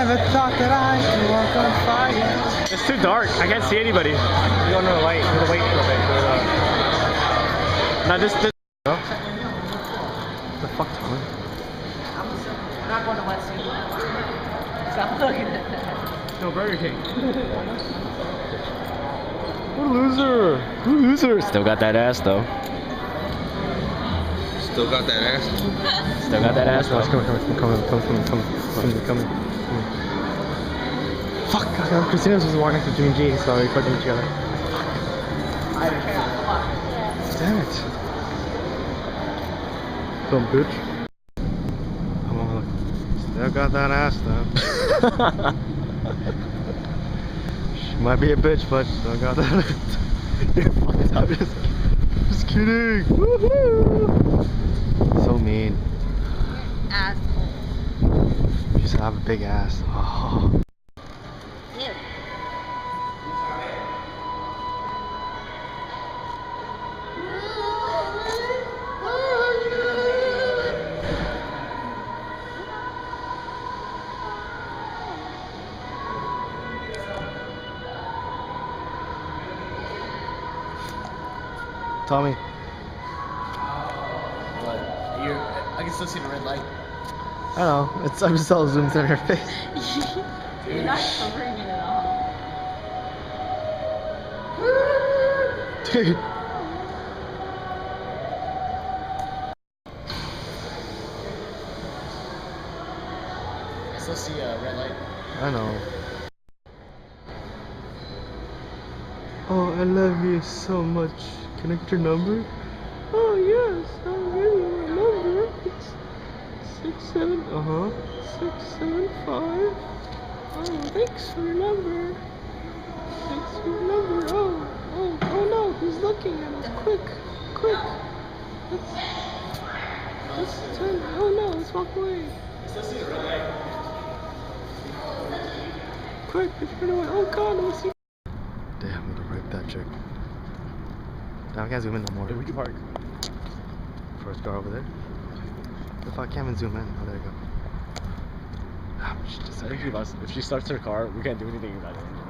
never thought that I could walk on fire. It's too dark. I can't see anybody. You don't know the light. The wait for a bit. No, this. What the fuck, Tom? I'm not going to West City. Stop looking at that. No, Burger King. What a loser. What a loser. Still got that ass though. Still got that ass. Still got that ass though. Come. Fuck, Christina's was walking next to Jimmy G, so we put them together. Damn it. Come, bitch. Come on, look. Still got that ass though. She might be a bitch, but still got that ass. I'm just kidding. Woohoo! So mean. Asshole. You just have a big ass. Oh. Ew. Tommy. What? I can still see the red light. I know. I'm just all zoomed in her face. You're not covering it at all. Dude. I still see a red light. I know. Oh, I love you so much. Can I get your number? Oh, yes. I'll give you my number. It's 67. 675. Oh, thanks for your number. Thanks for your number. Oh no, he's looking at us. Quick. Let's turn. Oh no, let's walk away. I still see the red light. Quick, let's turn away. Oh god, what's he? Damn, I'm gonna break that chick. Now I can't zoom in no more. We can park. First car over there. If I can't even zoom in, oh there you go. Ah, I think if she starts her car, we can't do anything about it anymore.